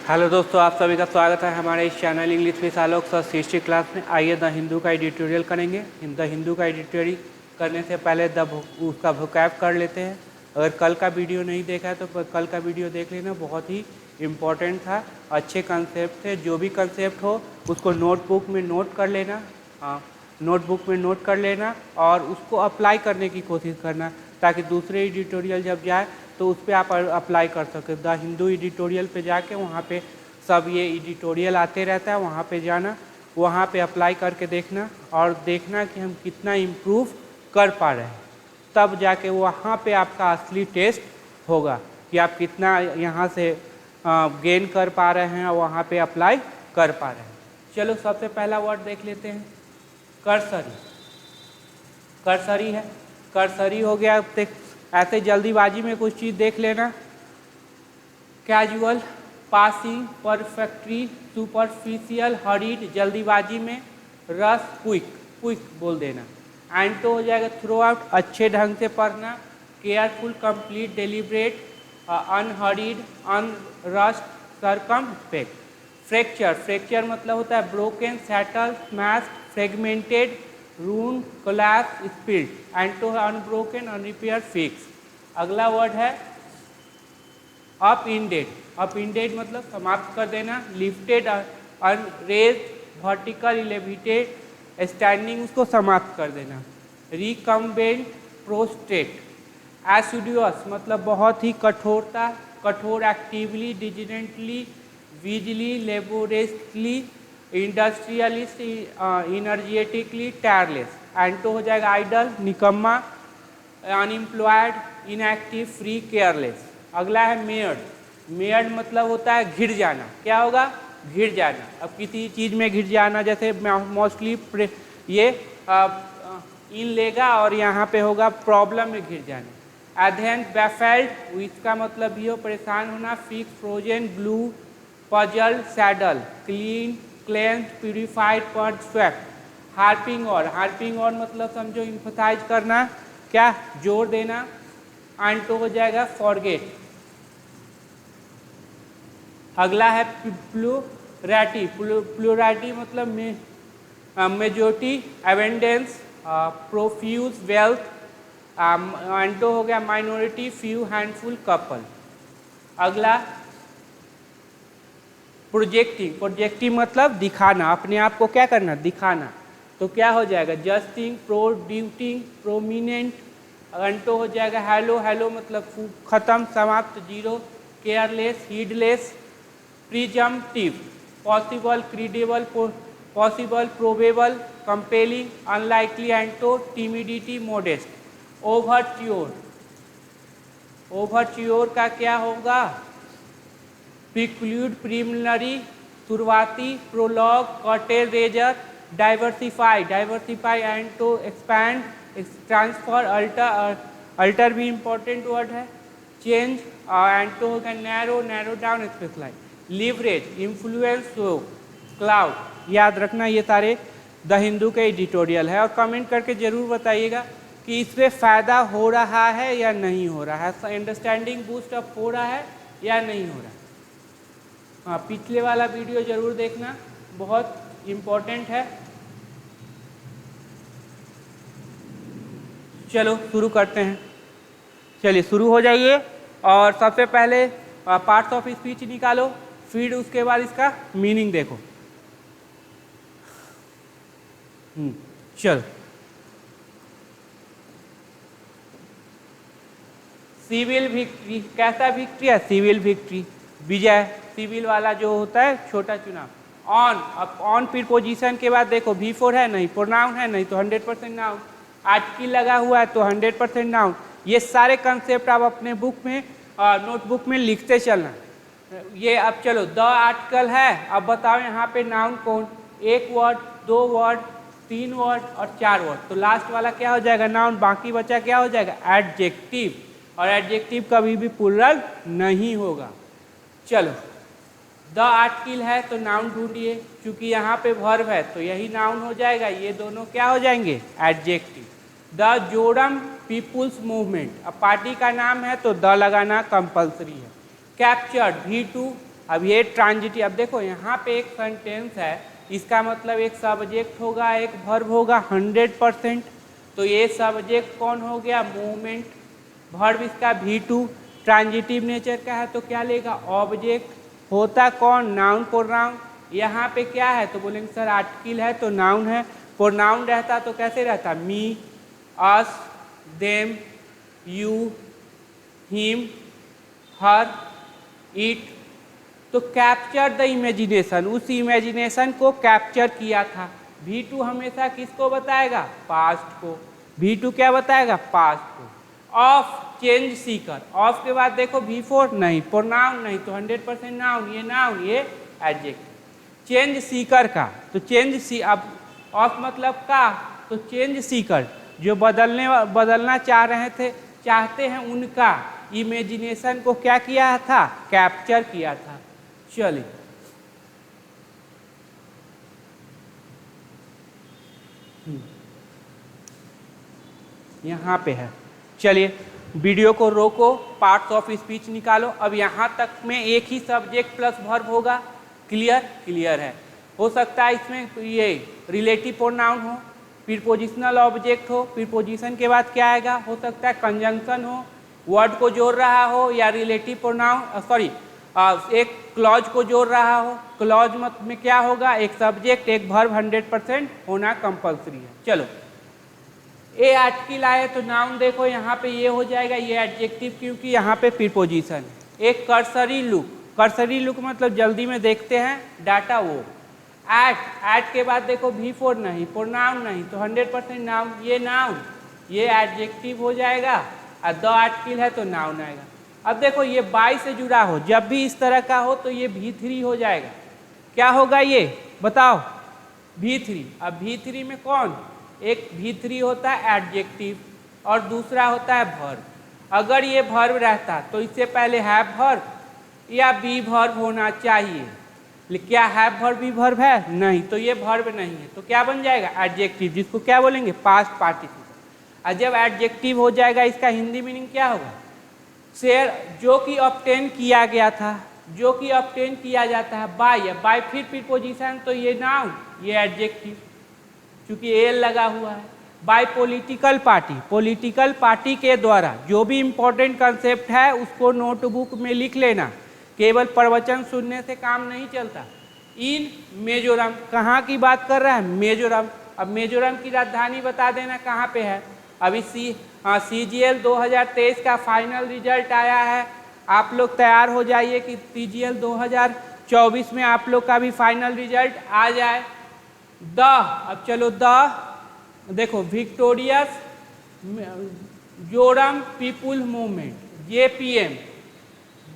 Hello दोस्तों, आप सभी का स्वागत है हमारे इस channel English with Alok sir history class में। आइए द हिंदू का एडिटोरियल करेंगे। द हिंदू का एडिटोरियल करने से पहले उसका वोकैब कर लेते हैं। अगर कल का वीडियो नहीं देखा है तो कल का वीडियो देख लेना, बहुत ही इम्पोर्टेंट था, अच्छे कंसेप्ट थे। जो भी कंसेप्ट हो उसको नोटबुक में नोट कर लेना। हाँ, नोटबुक में नोट कर लेना और उसको अप्लाई करने की कोशिश करना, ताकि दूसरे एडिटोरियल जब जाए तो उस पर आप अप्लाई कर सकें। द हिंदू एडिटोरियल पे जाके वहाँ पे सब ये एडिटोरियल आते रहता है, वहाँ पे जाना, वहाँ पे अप्लाई करके देखना और देखना कि हम कितना इम्प्रूव कर पा रहे हैं। तब जाके वहाँ पे आपका असली टेस्ट होगा कि आप कितना यहाँ से गेन कर पा रहे हैं और वहाँ पे अप्लाई कर पा रहे हैं। चलो सबसे पहला वर्ड देख लेते हैं, कर्सरी। कर्सरी है, कर्सरी हो गया। ऐसे जल्दीबाजी में कुछ चीज़ देख लेना। कैजुअल, पासिंग, परफेक्टरी, सुपरफिशियल, हरीड, जल्दीबाजी में। रस, क्विक, क्विक बोल देना। एंटो हो जाएगा थ्रू आउट, अच्छे ढंग से पढ़ना। Careful, complete, deliberate, unhurried, unrushed, circumspect. Fracture, fracture मतलब होता है broken, settle, smashed, fragmented, ruin, collapse, spilled. एंटो है अनब्रोकन, अनरिपेयर, फिक्स। अगला वर्ड है अप इंडेड। अप इंडेड मतलब समाप्त कर देना। Lifted, unraised, vertical, elevated, standing, उसको समाप्त कर देना। Recumbent, prostate. एसिडुअस मतलब बहुत ही कठोरता, कठोर, एक्टिवली, डिलिजेंटली, विजिली, लेबोरेसली, इंडस्ट्रियलिस्ट, इनर्जेटिकली, टायरलेस। एंटो हो जाएगा आइडल, निकम्मा, अनएम्प्लॉयड, इनएक्टिव, फ्री, केयरलेस। अगला है मेयर्ड। मेयर्ड मतलब होता है घिर जाना। क्या होगा? घिर जाना। अब किसी चीज़ में घिर जाना, जैसे मोस्टली ये इन लेगा और यहाँ पे होगा प्रॉब्लम में घिर जाना। एधेंस, बैफेल्ड, इसका मतलब ये हो परेशान होना। Fix, frozen, blue, puzzle, saddle, clean, cleanse, purified, purge, swept. Harping और, हार्पिंग और मतलब समझो इम्फसाइज करना, क्या जोर देना। एंटो हो जाएगा फॉरगेट। अगला है प्लूरैटी। प्लूरैटी मतलब मेजोरिटी, एवेंडेंस, प्रोफ्यूज, वेल्थ। एंटो हो गया माइनॉरिटी, फ्यू, हैंडफुल, कपल। अगला प्रोजेक्टिंग। प्रोजेक्टिंग मतलब दिखाना, अपने आप को क्या करना? दिखाना। तो क्या हो जाएगा? जस्टिंग, प्रोड्यूटिंग, प्रोमिनेंट। एंटो हो जाएगा हेलो। हेलो मतलब खत्म, समाप्त, zero. Careless, heedless, presumptive, possible, credible, possible, probable, compelling, unlikely. एंटो टिमिडिटी, मोडेस्ट। ओवरच्योर। ओवरच्योर का क्या होगा? प्रिक्लूड, प्रीलिमिनरी, शुरुआती, prologue, curtail, razor. Diversify, diversify. एंटो एक्सपैंड, ट्रांसफर, अल्टर, अल्टर भी इंपॉर्टेंट वर्ड है। चेंज, एंटो होगा narrow, narrow down, specialize. Leverage, influence, show, cloud. याद रखना ये सारे द हिंदू के एडिटोरियल है। और कमेंट करके जरूर बताइएगा कि इसमें फ़ायदा हो रहा है या नहीं हो रहा है, अंडरस्टैंडिंग बूस्ट अप हो रहा है या नहीं हो रहा है। हाँ, पिछले वाला वीडियो जरूर देखना, बहुत इम्पोर्टेंट है। चलो शुरू करते हैं। चलिए शुरू हो जाइए और सबसे पहले पार्ट्स ऑफ स्पीच निकालो, फिर उसके बाद इसका मीनिंग देखो। चलो, सिविल विक्ट्री। कैसा विक्ट्री है? सिविल विक्ट्री, विजय। सिविल वाला जो होता है छोटा चुनाव। ऑन, अब ऑन प्रीपोजिशन के बाद देखो V4 है नहीं, प्रोनाउन है नहीं, तो 100% नाउन। आर्टिकल लगा हुआ है तो 100% नाउन। ये सारे कंसेप्ट आप अपने बुक में, नोटबुक में लिखते चलना। ये अब चलो, द आर्टिकल है, अब बताओ यहाँ पे नाउन कौन? एक वर्ड, दो वर्ड, तीन वर्ड और चार वर्ड। तो लास्ट वाला क्या हो जाएगा? नाउन। बाकी बचा क्या हो जाएगा? एडजेक्टिव। और एडजेक्टिव कभी भी प्लूरल नहीं होगा। चलो, द आर्टिकल है तो नाउन ढूंढिए, क्योंकि यहाँ पे वर्ब है तो यही नाउन हो जाएगा। ये दोनों क्या हो जाएंगे? Adjective. The Zoram People's Movement, अब पार्टी का नाम है तो द लगाना कंपलसरी है। कैप्चर्ड, V2 अब ये ट्रांजिटिव, अब देखो यहाँ पे एक सेंटेंस है, इसका मतलब एक सब्जेक्ट होगा एक वर्ब होगा 100%। तो ये सब्जेक्ट कौन हो गया, मूवमेंट। वर्ब इसका V2 ट्रांजिटिव नेचर का है, तो क्या लेगा, ऑब्जेक्ट। होता कौन, नाउन प्रोनाउन। यहाँ पे क्या है, तो बोलेंगे सर आर्टिकल है तो नाउन है। प्रोनाउन रहता तो कैसे रहता, me, us, them, you, him, her, it. तो कैप्चर द इमेजिनेशन, उस इमेजिनेशन को कैप्चर किया था। V2 हमेशा किसको बताएगा, पास्ट को। V2 क्या बताएगा, पास्ट को। ऑफ चेंज सीकर, ऑफ के बाद देखो V4 नहीं, प्रोनाउन नहीं, तो 100% नाउन, ये एडजेक्टिव। चेंज सीकर का, तो चेंज सी, अब ऑफ मतलब का, तो चेंज सीकर जो बदलना चाहते हैं उनका इमेजिनेशन को क्या किया था, कैप्चर किया था। चलिए यहाँ पे है, चलिए वीडियो को रोको, पार्ट्स ऑफ स्पीच निकालो। अब यहाँ तक में एक ही सब्जेक्ट प्लस वर्ब होगा, क्लियर है। हो सकता है इसमें ये रिलेटिव प्रोनाउन हो, प्रीपोजिशनल ऑब्जेक्ट हो, प्रीपोजिशन के बाद क्या आएगा, हो सकता है कंजंक्शन हो, वर्ड को जोड़ रहा हो, या रिलेटिव प्रोनाउन एक क्लॉज को जोड़ रहा हो। क्लॉज में क्या होगा, एक सब्जेक्ट एक वर्ब 100% होना कंपलसरी है। चलो ए आर्टिकल आए तो नाउन देखो यहाँ पे ये हो जाएगा, ये एडजेक्टिव क्योंकि यहाँ पे प्रीपोजिशन। एक कर्सरी लुक मतलब जल्दी में देखते हैं डाटा, वो एट के बाद देखो V4 नहीं, प्रोनाउन नहीं, तो 100% नाउन, ये एडजेक्टिव हो जाएगा। और द आर्टिकल है तो नाउन आएगा। अब देखो ये बाय से जुड़ा हो, जब भी इस तरह का हो तो ये V3 हो जाएगा। क्या होगा ये बताओ, V3। अब V3 में कौन, एक V3 होता है एडजेक्टिव और दूसरा होता है वर्ब। अगर ये वर्ब रहता तो इससे पहले हैव वर्ब या बी वर्ब होना चाहिए, लेकिन क्या हैव वर्ब बी वर्ब है, नहीं, तो ये वर्ब नहीं है, तो क्या बन जाएगा, एडजेक्टिव, जिसको क्या बोलेंगे, पास्ट पार्टिसिपल। और जब एडजेक्टिव हो जाएगा इसका हिंदी मीनिंग क्या होगा, शेयर जो कि ऑब्टेन किया गया था, जो कि ऑब्टेन किया जाता है बाय फिर प्रीपोजिशन, तो ये नाउन, ये एडजेक्टिव क्योंकि एल लगा हुआ है। बाय पॉलिटिकल पार्टी के द्वारा, जो भी इम्पोर्टेंट कंसेप्ट है उसको नोटबुक में लिख लेना, केवल प्रवचन सुनने से काम नहीं चलता। इन मिजोरम, कहाँ की बात कर रहा है, मिजोरम। अब मिजोरम की राजधानी बता देना कहाँ पे है। अभी CGL 2023 का फाइनल रिजल्ट आया है, आप लोग तैयार हो जाइए कि CGL 2024 में आप लोग का भी फाइनल रिजल्ट आ जाए। अब चलो देखो victorious Zoram People Movement, JPM,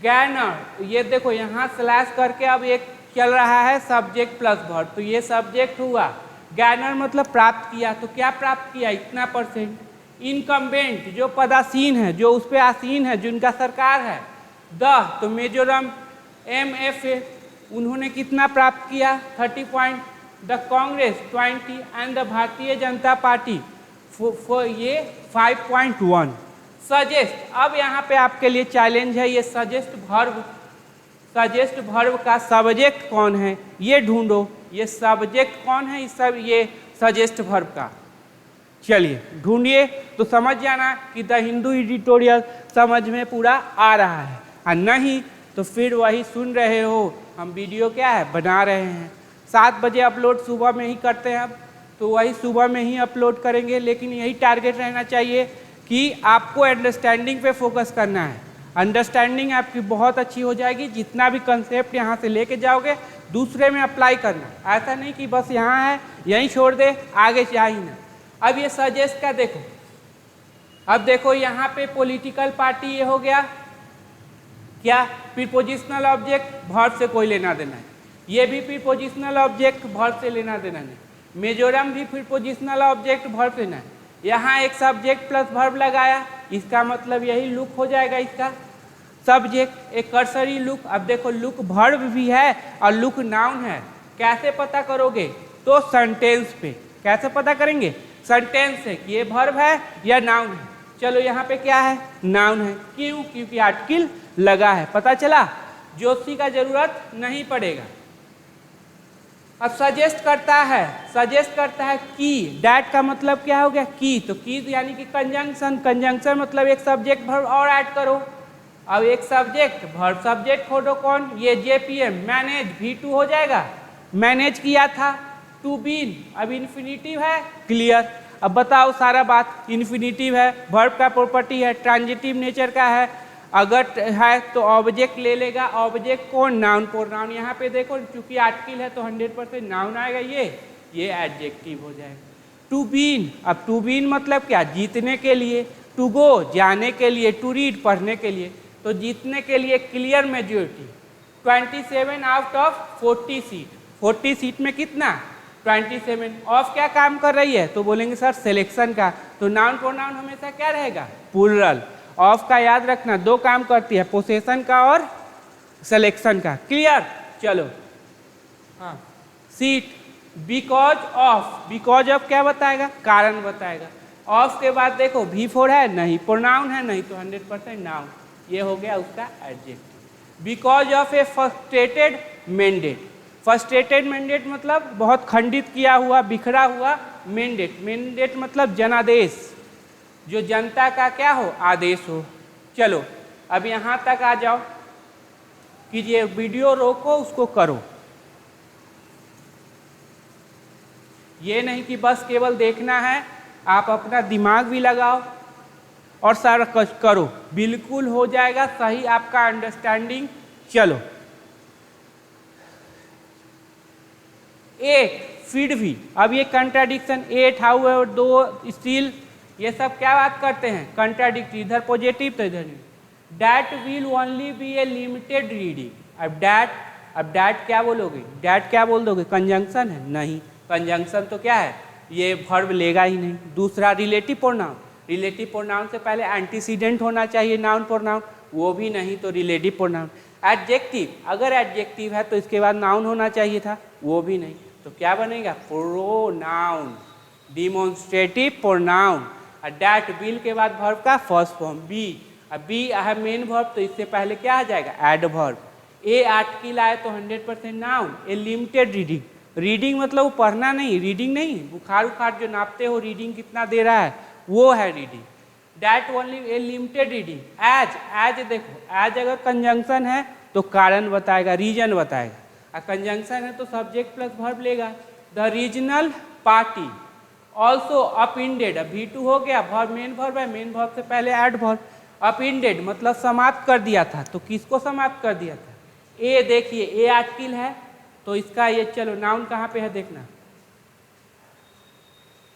gainer, ये देखो यहाँ स्लैश करके अब एक चल रहा है सब्जेक्ट प्लस वर्ब, तो ये सब्जेक्ट हुआ। गैनर मतलब प्राप्त किया, तो क्या प्राप्त किया, इतना %। इनकम्बेंट जो पदासीन है, जो उस पर आसीन है, जिनका सरकार है। तो मिजोरम MFA, उन्होंने कितना प्राप्त किया, 30 point. The Congress 20 and the Bharatiya Janata party ये 5.1। सजेस्ट, अब यहाँ पे आपके लिए चैलेंज है, ये सजेस्ट वर्ब का सब्जेक्ट कौन है ये ढूंढो। ये सब्जेक्ट कौन है, इस सब ये सजेस्ट वर्ब का, चलिए ढूंढिए तो समझ जाना कि द हिंदू एडिटोरियल समझ में पूरा आ रहा है, और नहीं तो फिर वही सुन रहे हो, हम वीडियो क्या है बना रहे हैं, 7 बजे अपलोड सुबह में ही करते हैं, अब तो वही सुबह में ही अपलोड करेंगे। लेकिन यही टारगेट रहना चाहिए कि आपको अंडरस्टैंडिंग पे फोकस करना है। अंडरस्टैंडिंग आपकी बहुत अच्छी हो जाएगी, जितना भी कंसेप्ट यहाँ से लेके जाओगे दूसरे में अप्लाई करना, ऐसा नहीं कि बस यहाँ है यहीं छोड़ दे आगे चाहिए ना। अब ये सजेस्ट का देखो, अब देखो यहाँ पे पॉलिटिकल पार्टी ये हो गया, क्या प्रीपोजिशनल ऑब्जेक्ट वर्ब से कोई लेना देना है, ये भी प्रीपोजिशनल ऑब्जेक्ट वर्ब से लेना देना नहीं। मिजोरम भी प्रीपोजिशनल ऑब्जेक्ट वर्ब से लेना है। यहाँ एक सब्जेक्ट प्लस वर्ब लगाया, इसका मतलब यही लुक हो जाएगा इसका सब्जेक्ट, एक कर्सरी लुक। अब देखो लुक वर्ब भी है और लुक नाउन है, कैसे पता करोगे, तो सेंटेंस पे कैसे पता करेंगे, सेंटेंस से कि ये वर्ब है या नाउन है। चलो यहाँ पे क्या है, नाउन है, क्यों, क्योंकि आर्टिकल लगा है, पता चला। जोशी का जरूरत नहीं पड़ेगा। अब सजेस्ट करता है की, डैट का मतलब क्या हो गया की, तो की यानी कि कंजंक्शन मतलब एक सब्जेक्ट वर्ब और ऐड करो। अब एक सब्जेक्ट वर्ब सब्जेक्ट खोजो कौन, ये जेपीएम मैनेज V2 हो जाएगा, मैनेज किया था। टू बीन अब इन्फिनिटिव है, क्लियर। अब बताओ सारा बात, इन्फिनिटिव है, वर्ब का प्रॉपर्टी है, ट्रांजिटिव नेचर का है, अगर है तो ऑब्जेक्ट ले लेगा, ऑब्जेक्ट कौन, नाउन प्रोनाउन। यहाँ पे देखो चूंकि आर्टिकल है तो 100% नाउन आएगा, ये एडजेक्टिव हो जाएगा। टू बीन, अब टू बीन मतलब क्या, जीतने के लिए, टू गो जाने के लिए, टू रीड पढ़ने के लिए, तो जीतने के लिए clear majority 27 out of 40 seat, 40 seat में कितना 27। ऑफ क्या काम कर रही है, तो बोलेंगे सर सिलेक्शन का, तो नाउन प्रोनाउन हमेशा क्या रहेगा, प्लूरल। ऑफ का याद रखना, दो काम करती है, पोसेशन का और सिलेक्शन का, क्लियर। चलो हाँ, सीट बिकॉज ऑफ क्या बताएगा, कारण बताएगा। ऑफ के बाद देखो V4 है नहीं, प्रोनाउन है नहीं, तो 100% नाउन, ये हो गया उसका adjective. Because of A frustrated mandate, frustrated mandate मतलब बहुत खंडित किया हुआ, बिखरा हुआ मैंडेट, मैंडेट मतलब जनादेश, जो जनता का क्या हो, आदेश हो। चलो अब यहाँ तक आ जाओ, कीजिए वीडियो रोको, उसको करो, ये नहीं कि बस केवल देखना है, आप अपना दिमाग भी लगाओ और सारा करो, बिल्कुल हो जाएगा सही आपका अंडरस्टैंडिंग। चलो 8 फिर भी, अब ये कंट्राडिक्शन 8 हाउ दो स्टिल, ये सब क्या बात करते हैं, कंट्राडिक्टरी, इधर पॉजिटिव तो इधर नहीं। That will only be a limited reading, अब डैट क्या बोलोगे, डैट क्या बोल दोगे, कंजंक्शन है नहीं, कंजंक्शन तो क्या है, ये वर्ब लेगा ही नहीं। दूसरा रिलेटिव प्रोनाउन, रिलेटिव प्रोनाउन से पहले एंटीसीडेंट होना चाहिए नाउन प्रोनाउन, वो भी नहीं, तो रिलेटिव प्रोनाउन। एडजेक्टिव, अगर एडजेक्टिव है तो इसके बाद नाउन होना चाहिए था, वो भी नहीं, तो क्या बनेगा, pronoun, demonstrative pronoun. That will के बाद वर्ब का फर्स्ट फॉर्म बी, अब बी है मेन वर्ब, तो इससे पहले क्या आ जाएगा, एडवर्ब। ए आर्टिकल आए तो 100% नाउन। ए लिमिटेड रीडिंग, रीडिंग मतलब वो पढ़ना नहीं, रीडिंग नहीं, बुखार उखार जो नापते हो रीडिंग कितना दे रहा है, वो है reading. That only a limited reading. As देखो, एज अगर कंजंक्शन है तो कारण बताएगा, रीजन बताएगा, और कंजंक्शन है तो सब्जेक्ट प्लस वर्ब लेगा। द रीजनल पार्टी ऑल्सो अपइंडेड, अब V2 हो गया, वर्ब मेन वर्ब है, मेन वर्ब से पहले एड वर्ब। अपइंडेड मतलब समाप्त कर दिया था, तो किसको समाप्त कर दिया था, ए, देखिए ए आर्टिकल है तो इसका ये, चलो नाउन कहाँ पे है देखना,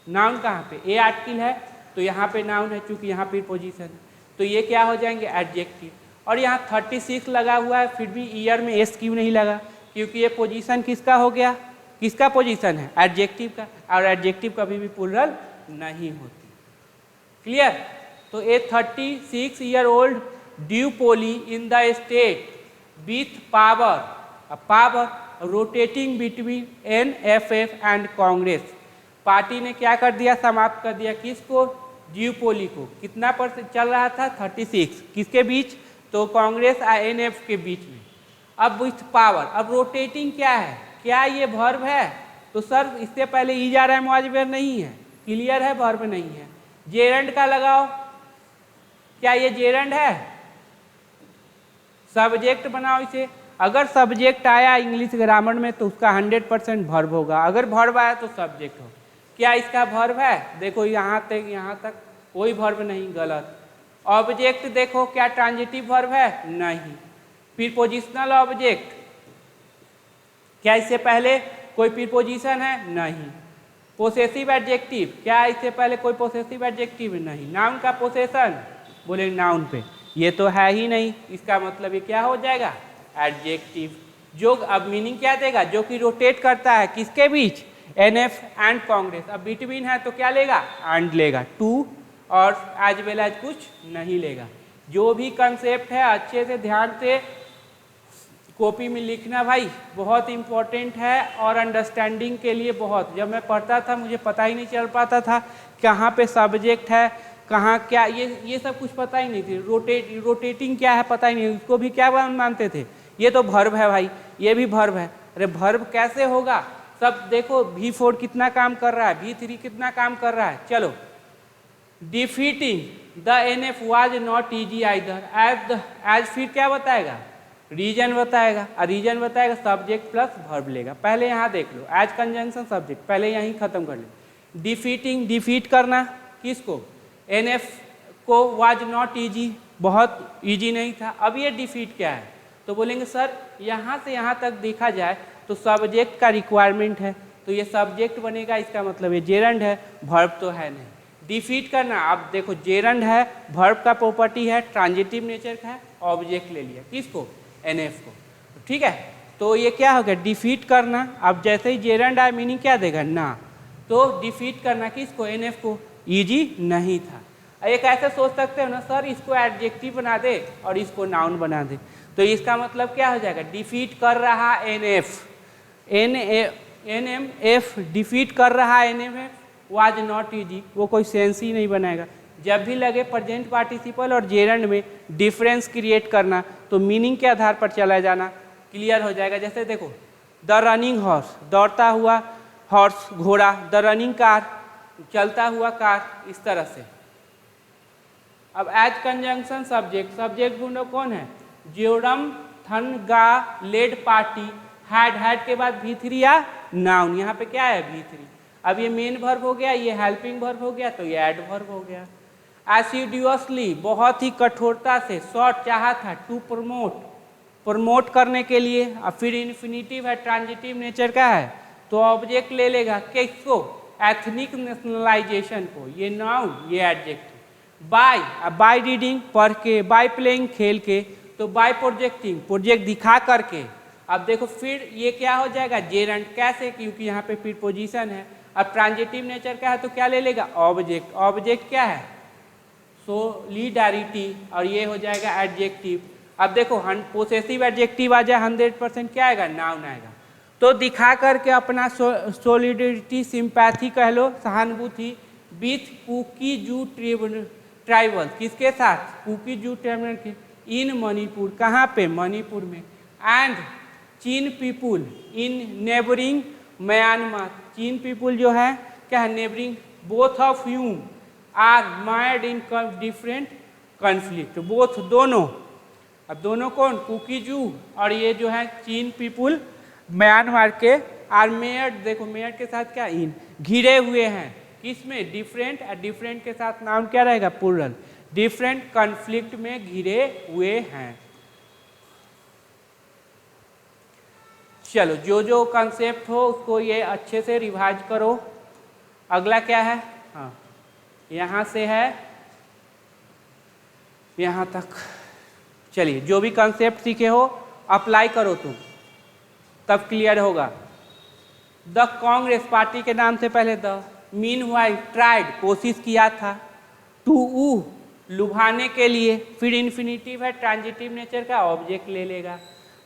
नाउन कहाँ पे, ए आर्टिकल है तो यहाँ पे नाउन है, चूंकि यहाँ पे पोजीशन है, तो ये क्या हो जाएंगे एडजेक्टिव। और यहाँ 36 लगा हुआ है, फिर भी ईयर में एस क्यों नहीं लगा, क्योंकि ये पोजीशन किसका हो गया, किसका पोजीशन है, एडजेक्टिव का, और एडजेक्टिव कभी भी प्लूरल नहीं होती, क्लियर। तो a 36 year old duopoly in the state with power, power rotating between NFF and Congress, party ने क्या कर दिया, समाप्त कर दिया, किसको, ड्यूपोली को। कितना % चल रहा था, 36, किसके बीच, तो कांग्रेस और NF के बीच में। अब विथ पावर, अब रोटेटिंग क्या है, क्या ये वर्ब है, तो सर इससे पहले ई जा रहा है, मुआजबर नहीं है, क्लियर है, वर्ब नहीं है। जेरंड का लगाओ, क्या ये जेरंड है, सब्जेक्ट बनाओ इसे, अगर सब्जेक्ट आया इंग्लिश ग्रामर में तो उसका 100% वर्ब होगा, अगर वर्ब आया तो सब्जेक्ट हो। क्या इसका वर्ब है, देखो यहाँ तक कोई वर्ब नहीं, गलत। ऑब्जेक्ट देखो, क्या ट्रांजिटिव वर्ब है, नहीं। फिर पोजिशनल ऑब्जेक्ट, क्या इससे पहले कोई प्रीपोजिशन है, नहीं। पोसेसिव एडजेक्टिव, क्या इससे पहले कोई पोसेसिव एडजेक्टिव, नहीं। नाउन का पोसेशन, बोले नाउन पे, ये तो है ही नहीं, इसका मतलब ये क्या हो जाएगा, एडजेक्टिव। जो अब मीनिंग क्या देगा, जो कि रोटेट करता है किसके बीच, NF एंड कांग्रेस। अब बिटवीन है तो क्या लेगा, एंड लेगा, टू और एज वेल एज कुछ नहीं लेगा। जो भी कंसेप्ट है अच्छे से ध्यान से कॉपी में लिखना भाई, बहुत इम्पोर्टेंट है और अंडरस्टैंडिंग के लिए बहुत। जब मैं पढ़ता था मुझे पता ही नहीं चल पाता था कहाँ पे सब्जेक्ट है, कहाँ क्या, ये सब कुछ पता ही नहीं थी। रोटेटिंग क्या है पता ही नहीं, उसको भी क्या मानते थे, ये तो वर्ब है भाई, ये भी वर्ब है। अरे वर्ब कैसे होगा, सब देखो V4 कितना काम कर रहा है, V3 कितना काम कर रहा है। चलो, defeating the NF was not easy either, as फिर क्या बताएगा, रीजन बताएगा, और रीजन बताएगा सब्जेक्ट प्लस वर्ब लेगा। पहले यहाँ देख लो, एज कंजंक्शन सब्जेक्ट, पहले यहीं खत्म कर लो। डिफीटिंग, डिफीट करना किसको, NF को, वाज नॉट ईजी, बहुत ईजी नहीं था। अब ये डिफीट क्या है, तो बोलेंगे सर यहाँ से यहाँ तक देखा जाए तो सब्जेक्ट का रिक्वायरमेंट है, तो ये सब्जेक्ट बनेगा, इसका मतलब ये जेरंड है, वर्ब तो है नहीं। डिफीट करना, अब देखो जेरंड है, वर्ब का प्रॉपर्टी है, ट्रांजिटिव नेचर का है, ऑब्जेक्ट ले लिया किसको, NF को, ठीक है। तो ये क्या हो गया, डिफीट करना। अब जैसे ही जेरंड आए मीनिंग क्या देगा, ना, तो डिफीट करना किसको, NF को, ईजी नहीं था। एक ऐसे सोच सकते हो ना सर, इसको एडजेक्टिव बना दे और इसको नाउन बना दे, तो इसका मतलब क्या हो जाएगा, डिफीट कर रहा NF, NMF डिफीट कर रहा NMF वाज नॉट ईजी, वो कोई सेंस ही नहीं बनाएगा। जब भी लगे प्रेजेंट पार्टिसिपल और जेरंड में डिफरेंस क्रिएट करना, तो मीनिंग के आधार पर चला जाना, क्लियर हो जाएगा। जैसे देखो, द रनिंग हॉर्स, दौड़ता हुआ हॉर्स, घोड़ा, द रनिंग कार, चलता हुआ कार, इस तरह से। अब एज कंजंक्शन सब्जेक्ट, सब्जेक्ट ढूंढो कौन है, ज्योरम थन गा लेड पार्टी, हैड के बाद V3 या नाउन, यहाँ पे क्या है V3। अब ये मेन वर्ब हो गया, ये हेल्पिंग वर्ब हो गया, तो ये एडवर्ब हो गया। एसिड्यूअसली, बहुत ही कठोरता से, शॉर्ट चाहा था, टू प्रमोट, प्रमोट करने के लिए। अब फिर इन्फिनिटिव है, ट्रांजिटिव नेचर का है, तो ऑब्जेक्ट ले लेगा किसको, एथनिक नेशनलाइजेशन को, ये नाउन, ये एडजेक्टिव। बाय, अब बाय रीडिंग, पढ़ के, बाय प्लेइंग, खेल के, तो बाय प्रोजेक्टिंग, प्रोजेक्ट दिखा करके। अब देखो फिर ये क्या हो जाएगा, जेरंड, कैसे, क्योंकि यहाँ पे प्रीपोजिशन है। अब ट्रांजिटिव नेचर का है तो क्या ले लेगा, ऑब्जेक्ट, ऑब्जेक्ट क्या है, सोलिडारिटी, और ये हो जाएगा एडजेक्टिव। अब देखो पोसेसिव एडजेक्टिव आ जाए 100% क्या आएगा, नाउन आएगा। तो दिखा करके अपना सोलिडारिटी, सिंपैथी कह लो, सहानुभूति, विथ कुकी जू ट्राइबल, किसके साथ, कुकी जू ट्राइबल के, इन मणिपुर, कहाँ पे, मणिपुर में, and Chin people in neighbouring Myanmar, Chin people जो है क्या है, neighbouring, both of whom are mired in different conflict, both दोनों। अब दोनों कौन, कुकीजू और ये जो है चीन पीपुल म्यांमार के, आर मेयर्ड, देखो मेयर्ड के साथ क्या, इन, घिरे हुए हैं, किसमें, डिफरेंट, डिफरेंट के साथ नाउन क्या रहेगा, प्लूरल, डिफरेंट कॉन्फ्लिक्ट में घिरे हुए हैं। चलो, जो जो कंसेप्ट हो उसको ये अच्छे से रिवाइज करो। अगला क्या है, हाँ यहाँ से है यहाँ तक, चलिए जो भी कंसेप्ट सीखे हो अप्लाई करो तुम, तब क्लियर होगा। द कांग्रेस, पार्टी के नाम से पहले द, मीनवाइल ट्राइड, कोशिश किया था, टू लुभाने के लिए, फिर इन्फिनिटिव है, ट्रांजिटिव नेचर का, ऑब्जेक्ट ले लेगा।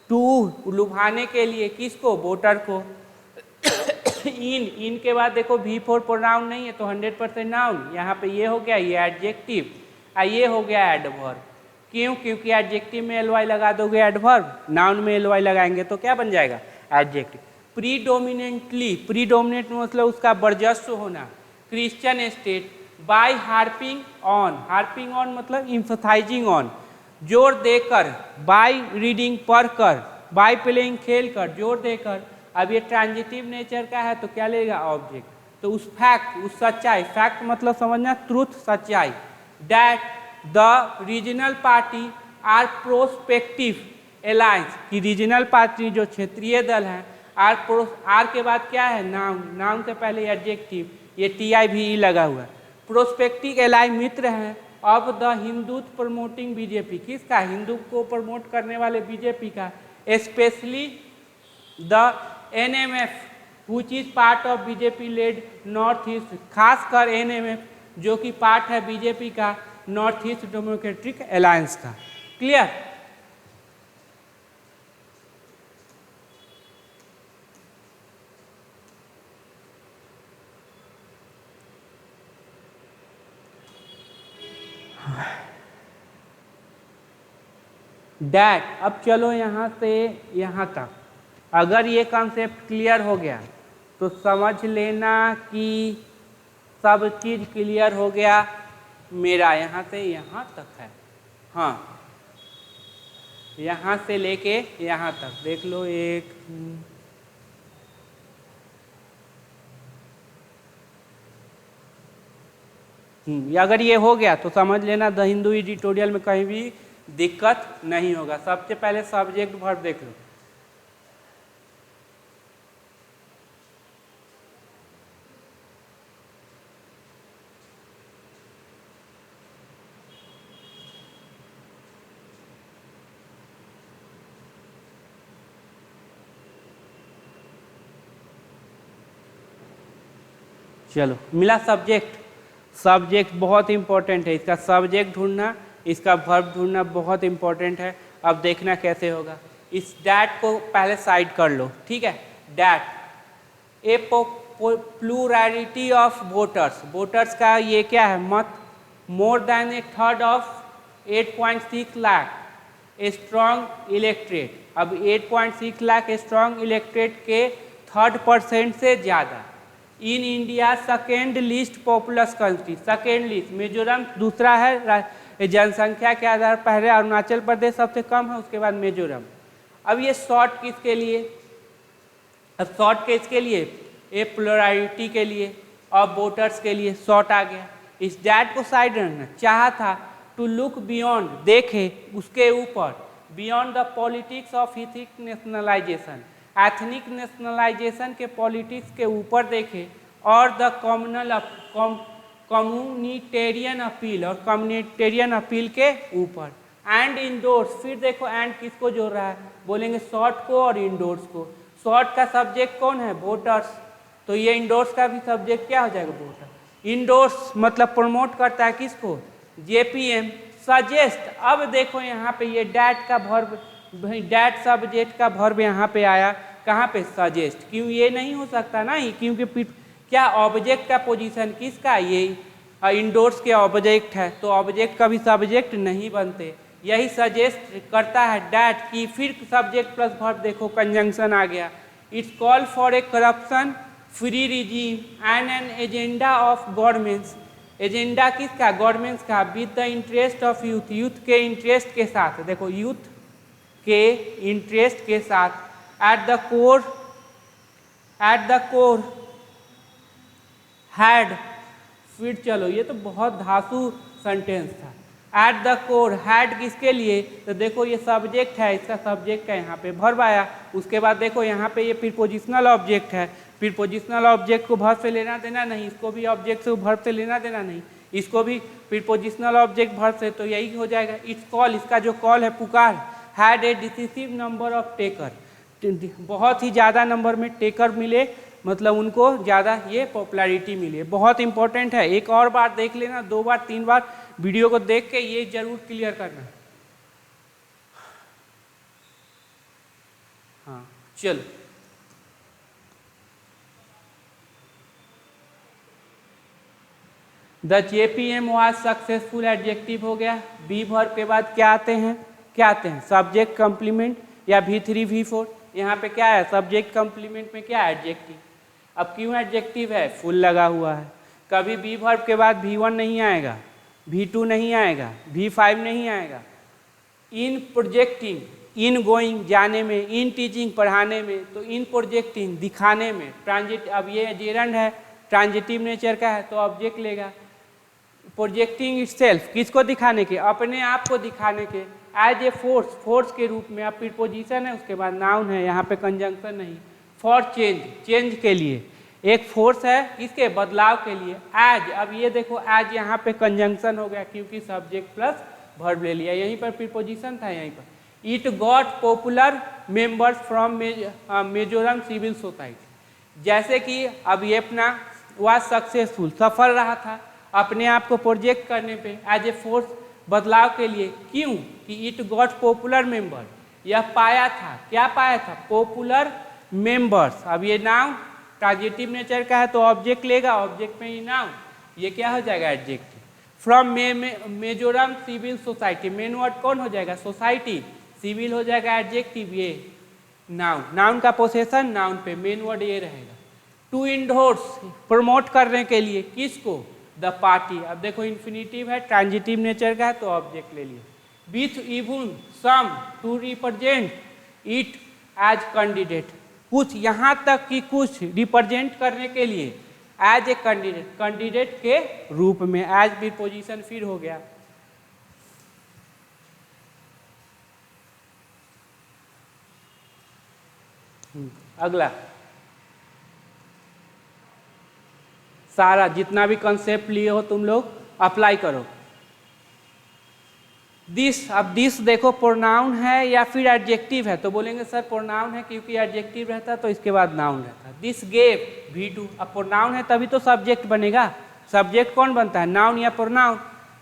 टू लुभाने के लिए किसको, वोटर को। इन के बाद देखो V4 प्रोनाउन नहीं है तो 100% नाउन, यहाँ पे ये हो गया, ये एडजेक्टिव, ये हो गया एडवर्ब। क्यों, क्योंकि एडजेक्टिव में ly लगा दोगे एडवर्ब, नाउन में ly लगाएंगे तो क्या बन जाएगा, एडजेक्टिव। प्रीडोमिनेंटली, प्रीडोमिनेंट मतलब उसका वर्चस्व होना, Christian state, by harping on मतलब इम्फेसाइजिंग ऑन, जोर देकर, बाय रीडिंग पढ़कर, बाय प्लेइंग खेल कर, जोर देकर। अब ये ट्रांजिटिव नेचर का है तो क्या लेगा, ऑब्जेक्ट। तो उस फैक्ट, उस सच्चाई, फैक्ट मतलब समझना, ट्रूथ, सच्चाई, that the regional party are prospective alliance, की रीजनल पार्टी जो क्षेत्रीय दल है, आर के बाद क्या है, नाउन, नाउन से पहले एडजेक्टिव, ये TIVE लगा हुआ है। प्रोस्पेक्टिव एलाई, मित्र हैं, of the Hindutva promoting BJP, किसका, हिंदू को प्रमोट करने वाले BJP का, specially the NMF which is part of BJP led North East, खासकर NMF जो कि पार्ट है BJP का नॉर्थ ईस्ट डेमोक्रेटिक अलायंस का। Clear, that. अब चलो यहाँ से यहाँ तक, अगर ये कॉन्सेप्ट क्लियर हो गया तो समझ लेना कि सब चीज़ क्लियर हो गया मेरा, यहाँ से यहाँ तक है। हाँ, यहाँ से लेके यहाँ तक देख लो, एक अगर ये हो गया तो समझ लेना द हिंदू एडिटोरियल में कहीं भी दिक्कत नहीं होगा। सबसे पहले सब्जेक्ट वर्ब देख लो। चलो मिला सब्जेक्ट। सब्जेक्ट बहुत इंपॉर्टेंट है, इसका सब्जेक्ट ढूंढना, इसका वर्ब ढूंढना बहुत इंपॉर्टेंट है। अब देखना कैसे होगा। इस डैट को पहले साइड कर लो, ठीक है। That a plurality of voters, voters का ये क्या है मत, more than a third of 8.6 lakh a strong electorate. अब 8.6 लाख स्ट्रॉन्ग इलेक्ट्रेट के 3% से ज़्यादा। In India second least populous country, second least Mizoram दूसरा है जनसंख्या के आधार, पहले अरुणाचल प्रदेश सबसे कम है, उसके बाद मिजोरम। अब ये शॉर्ट किसके लिए, अब शॉर्ट किसके लिए, ए प्लुरैलिटी के लिए और वोटर्स के लिए शॉर्ट आ गया। इस डैट को साइड रखना चाहा था, टू लुक बियॉन्ड, देखे उसके ऊपर, beyond the politics of ethnic nationalisation, ethnic nationalisation के पॉलिटिक्स के ऊपर देखे, और द कम्युनिटेरियन अपील, और कम्युनिटेरियन अपील के ऊपर, एंड इंडोर्स। फिर देखो एंड किसको जोड़ रहा है, बोलेंगे शॉर्ट को और इंडोर्स को। शॉर्ट का सब्जेक्ट कौन है, वोटर्स, तो ये इंडोर्स का भी सब्जेक्ट क्या हो जाएगा, वोटर। इंडोर्स मतलब प्रमोट करता है किसको, जेपीएम। सजेस्ट, अब देखो यहाँ पे ये डैट का वर्ब, डैट सब्जेक्ट का वर्ब यहाँ पे आया, कहाँ पे, सजेस्ट। क्यों ये नहीं हो सकता ना, क्योंकि क्या ऑब्जेक्ट का पोजीशन किसका, ये इंडोर्स के ऑब्जेक्ट है, तो ऑब्जेक्ट का भी सब्जेक्ट नहीं बनते। यही सजेस्ट करता है डैट की, फिर सब्जेक्ट प्लस वर्ब देखो कंजंक्शन आ गया। It's call for a corruption free regime and an agenda of governments. Agenda किसका, गवर्नमेंट्स का, with the interest of youth, youth के इंटरेस्ट के साथ, देखो यूथ के इंटरेस्ट के साथ, एट द कोर हैड, फिर चलो ये तो बहुत धासु सेंटेंस था। एट द कोर हैड किसके लिए, तो देखो ये सब्जेक्ट है, इसका सब्जेक्ट का यहाँ पे वर्ब आया। उसके बाद देखो यहाँ पे ये प्रीपोजिशनल ऑब्जेक्ट है, प्रीपोजिशनल ऑब्जेक्ट को वर्ब से लेना देना नहीं, इसको भी ऑब्जेक्ट से वर्ब से लेना देना नहीं, इसको भी प्रीपोजिशनल ऑब्जेक्ट वर्ब से, तो यही हो जाएगा। इट्स कॉल, इसका जो कॉल है पुकार, had a decisive number of taker, बहुत ही ज़्यादा नंबर में टेकर मिले, मतलब उनको ज़्यादा ये पॉपुलैरिटी मिली है। बहुत इंपॉर्टेंट है, एक और बार देख लेना, 2 बार 3 बार वीडियो को देख के ये जरूर क्लियर करना। हाँ चलो, the JPM was successful adjective हो गया। बी वर्ब के बाद क्या आते हैं, क्या आते हैं, सब्जेक्ट कंप्लीमेंट या V3 V4। यहाँ पे क्या है, सब्जेक्ट कंप्लीमेंट में क्या है, एडजेक्टिव। अब क्यों एडजेक्टिव है, फुल लगा हुआ है, कभी बी वर्ब के बाद V1 नहीं आएगा, V2 नहीं आएगा, V5 नहीं आएगा। इन प्रोजेक्टिंग, इन गोइंग जाने में, इन टीचिंग पढ़ाने में, तो इन प्रोजेक्टिंग दिखाने में, ट्रांजिट, अब ये जेरंड है, ट्रांजिटिव नेचर का है तो ऑब्जेक्ट लेगा। प्रोजेक्टिंग इटसेल्फ, किसको दिखाने के, अपने आप को दिखाने के, एज ए फोर्स, फोर्स के रूप में। अब प्रीपोजिशन है, उसके बाद नाउन है, यहाँ पे कंजंक्शन नहीं। फॉर चेंज, चेंज के लिए, एक फोर्स है किसके, बदलाव के लिए। एज, अब ये देखो एज यहाँ पे कंजंक्शन हो गया क्योंकि सब्जेक्ट प्लस वर्ब ले लिया, यहीं पर प्रीपोजिशन था, यहीं पर। It got popular members from Mizoram civil society, जैसे कि अब ये अपना वाज सक्सेसफुल, सफल रहा था अपने आप को प्रोजेक्ट करने पे एज ए फोर्स, बदलाव के लिए। क्यों कि इट गॉट पॉपुलर मेंबर, यह पाया था, क्या पाया था, पॉपुलर मेंबर्स। अब ये नाउन ट्रांजिटिव नेचर का है तो ऑब्जेक्ट लेगा, ऑब्जेक्ट में ही नाउन, ये क्या हो जाएगा, adjective. From Mizoram civil society, main word कौन हो जाएगा, सोसाइटी, सिविल हो जाएगा एडजेक्टिव, ये नाउन, नाउन का पोसेशन नाउन पे, मेन वर्ड ये रहेगा। टू इंडोर्स प्रमोट करने के लिए, किसको, द पार्टी। अब देखो इन्फिनिटिव है, ट्रांजिटिव नेचर का है तो ऑब्जेक्ट ले लिए। With even some to represent it as candidate, कुछ यहाँ तक कि कुछ रिप्रेजेंट करने के लिए एज ए कैंडिडेट, कैंडिडेट के रूप में, एज भी पोजीशन फिर हो गया। अगला सारा जितना भी कंसेप्ट लिए हो तुम लोग अप्लाई करो। दिस, अब दिस देखो प्रोनाउन है या फिर एडजेक्टिव है, तो बोलेंगे सर प्रोनाउन है क्योंकि एडजेक्टिव रहता तो इसके बाद नाउन रहता। दिस गेव V2, अब प्रोनाउन है तभी तो सब्जेक्ट बनेगा, सब्जेक्ट कौन बनता है, नाउन या प्रोनाउन।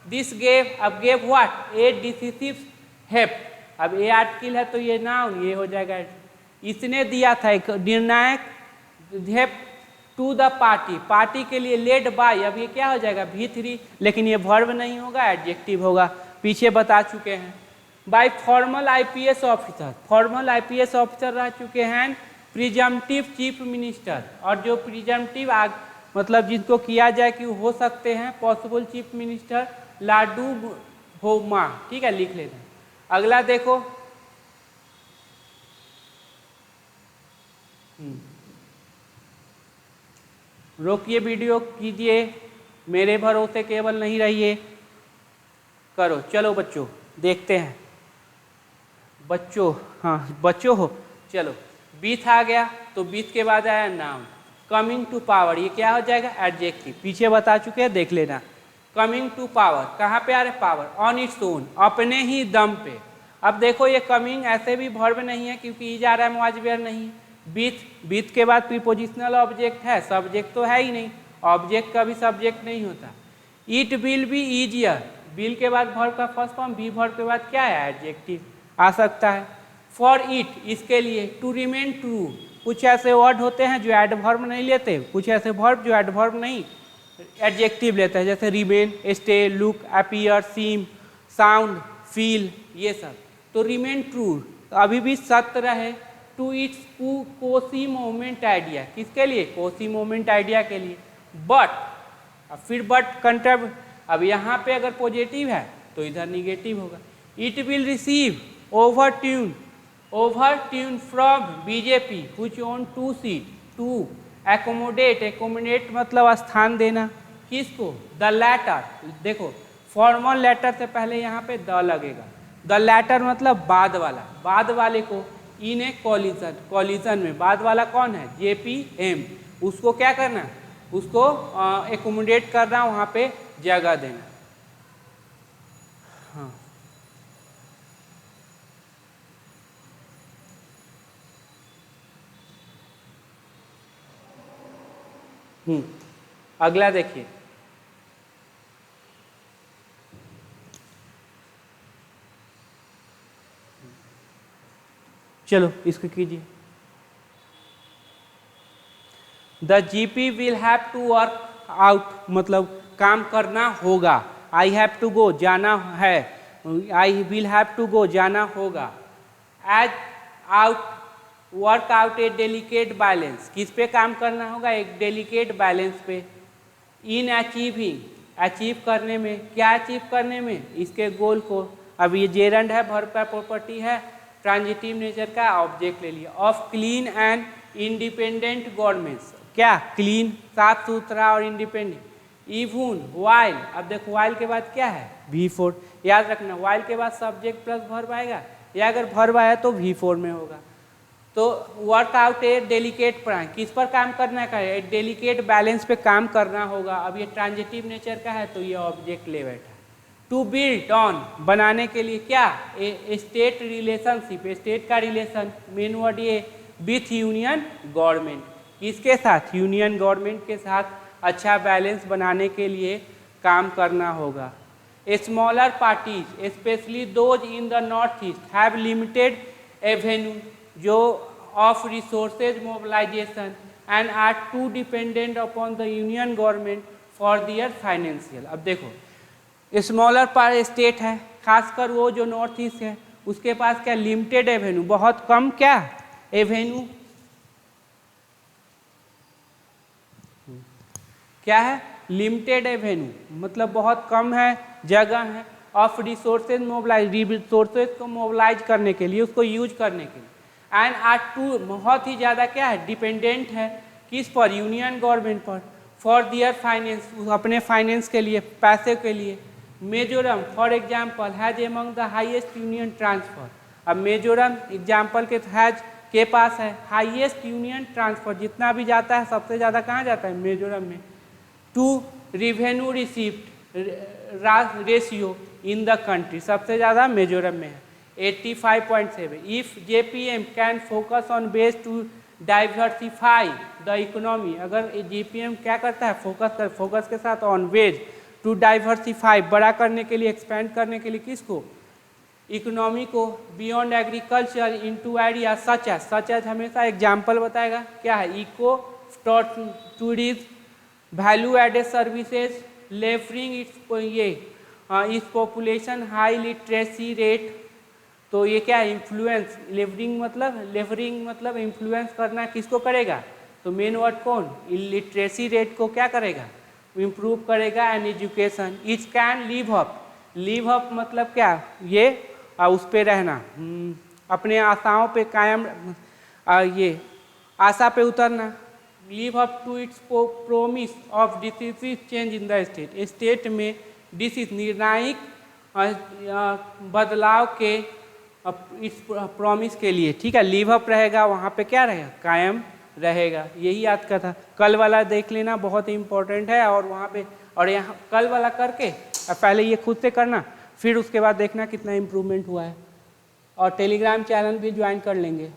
दिस गेव, अब gave what, A decisive help, अब ए आर्टिकल है तो ये नाउन, ये हो जाएगा। इसने दिया था एक निर्णायक help to the party, party के लिए लेड बाय, अब ये क्या हो जाएगा V3, लेकिन ये वर्ब नहीं होगा, एडजेक्टिव होगा, पीछे बता चुके हैं। By formal IPS officer, formal IPS officer रह चुके हैं प्रिजम्पटिव चीफ मिनिस्टर, और जो प्रिजम्पटिव मतलब जिनको किया जाए कि हो सकते हैं पॉसिबल चीफ मिनिस्टर, लाडू होमा, ठीक है, लिख लेना। अगला देखो, रोकिए वीडियो, कीजिए, मेरे भरोसे केवल नहीं रहिए, करो। चलो बच्चों देखते हैं, बच्चों, हाँ बच्चों हो, चलो बीथ आ गया तो बीथ के बाद आया नाउन। कमिंग टू पावर, ये क्या हो जाएगा, एडजेक्टिव, पीछे बता चुके हैं, देख लेना। कमिंग टू पावर, कहाँ पे आ रहे पावर, ऑन इट्स ओन, अपने ही दम पे। अब देखो ये कमिंग ऐसे भी वर्ब नहीं है क्योंकि इज आ रहा है, मुआजबियर नहीं है। बीथ, बीथ के बाद प्रीपोजिशनल ऑब्जेक्ट है, सब्जेक्ट तो है ही नहीं, ऑब्जेक्ट का भी सब्जेक्ट नहीं होता। It will be easier, will के बाद वर्ब का फर्स्ट फॉर्म, बी वर्ब के बाद क्या है, एडजेक्टिव आ सकता है। फॉर इट, इसके लिए। टू रिमेन ट्रू, कुछ ऐसे वर्ड होते हैं जो एडवर्ब नहीं लेते, कुछ ऐसे वर्ब जो एडवर्ब नहीं एडजेक्टिव लेते हैं, जैसे रिमेन, स्टे, लुक, अपीयर, सीम, साउंड, फील, ये सब। तो रिमेन ट्रू, तो अभी भी सत्य रहे। To its cosy moment idea, किसके लिए, कोसी मोमेंट आइडिया के लिए। बट, अब फिर बट कंट्रब, अब यहाँ पे अगर पॉजिटिव है तो इधर निगेटिव होगा। It will receive overturn, overturn from BJP which won 2 seat, to accommodate, accommodate मतलब स्थान देना, किसको, द लैटर। देखो फॉर्मल लेटर से पहले यहाँ पे द लगेगा, द लैटर मतलब बाद वाला, बाद वाले को इन ए कॉलिजन, कॉलिजन में बाद वाला कौन है, JPM, उसको क्या करना, उसको एकोमोडेट करना, वहाँ पे जगह देना। हाँ अगला देखिए, चलो इसको कीजिए। The GP will have to work out, मतलब काम करना होगा। आई हैव टू गो, जाना है, I will have to go, जाना होगा। As out, work out a delicate balance, किस पे काम करना होगा, एक डेलिकेट बैलेंस पे। इन अचीविंग, अचीव करने में, क्या अचीव करने में, इसके गोल को। अब ये जेरंड है, भर का प्रॉपर्टी है, ट्रांजिटिव नेचर का, ऑब्जेक्ट ले लिया। Of clean and independent governments, क्या क्लीन, साफ सुथरा और इंडिपेंडेंट। इवन वाइल, अब देखो वाइल के बाद क्या है, V4, याद रखना वाइल के बाद सब्जेक्ट प्लस वर्ब आएगा, या अगर वर्ब आया तो V4 में होगा। तो वर्क आउट ए डेलिकेट पर, किस पर काम करना है, डेलिकेट बैलेंस पे काम करना होगा। अब ये ट्रांजिटिव नेचर का है तो ये ऑब्जेक्ट ले बैठा। टू बिल्ड ऑन, बनाने के लिए क्या, ए स्टेट रिलेशनशिप, स्टेट का रिलेशन, मेन वर्ड ये, विथ यूनियन गवर्नमेंट, किसके साथ, यूनियन गवर्नमेंट के साथ अच्छा बैलेंस बनाने के लिए काम करना होगा। Smaller parties specially those in the north east have limited avenue जो of resources mobilization and are too dependent upon the union government for their financial. अब देखो स्मॉलर स्टेट है, खासकर वो जो नॉर्थ ईस्ट है, उसके पास क्या लिमिटेड एवेन्यू, बहुत कम क्या एवेन्यू, क्या है लिमिटेड एवेन्यू, मतलब बहुत कम है जगह है, ऑफ रिसोर्सेज मोबिलाइज, रिसोर्सेज को मोबिलाइज करने के लिए, उसको यूज करने के लिए, एंड आर टू बहुत ही ज़्यादा क्या है डिपेंडेंट है किस पर, यूनियन गवर्नमेंट पर, फॉर दियर फाइनेंस, अपने फाइनेंस के लिए, पैसे के लिए। Mizoram for example has among the highest union transfer, अब मिजोरम एग्जाम्पल के हैज के पास है हाईएस्ट यूनियन ट्रांसफर, जितना भी जाता है सबसे ज़्यादा कहाँ जाता है मिजोरम में, to revenue receipt ratio in the country, सबसे ज़्यादा मिजोरम में है 85.7। If JPM can focus on base to diversify the economy, अगर जेपीएम क्या करता है फोकस के साथ ऑन वेज टू डाइवर्सिफाई, बड़ा करने के लिए, एक्सपेंड करने के लिए किसको, इकोनॉमी को, beyond agriculture into area such as हमेशा एग्जाम्पल बताएगा क्या है, eco tourism, value added services, levering इस पॉपुलेशन, हाई लिटरेसी रेट, तो ये क्या है इन्फ्लुएंस, लेवरिंग मतलब इन्फ्लुएंस करना किसको करेगा, तो मेन वर्ड कौन, लिटरेसी रेट को क्या करेगा इम्प्रूव करेगा, and education, etch can live up मतलब क्या ये उस पे रहना, अपने आशाओं पे कायम, ये आशा पे उतरना, live up to its promise of decisive change in the state, state में डिसीज निर्णायक बदलाव के इस प्रॉमिस के लिए, ठीक है, लिव अप रहेगा, वहाँ पे क्या रहेगा कायम रहेगा, यही याद का था। कल वाला देख लेना बहुत इंपॉर्टेंट है, और वहाँ पे और यहाँ कल वाला करके पहले ये खुद से करना, फिर उसके बाद देखना कितना इम्प्रूवमेंट हुआ है, और टेलीग्राम चैनल भी ज्वाइन कर लेंगे।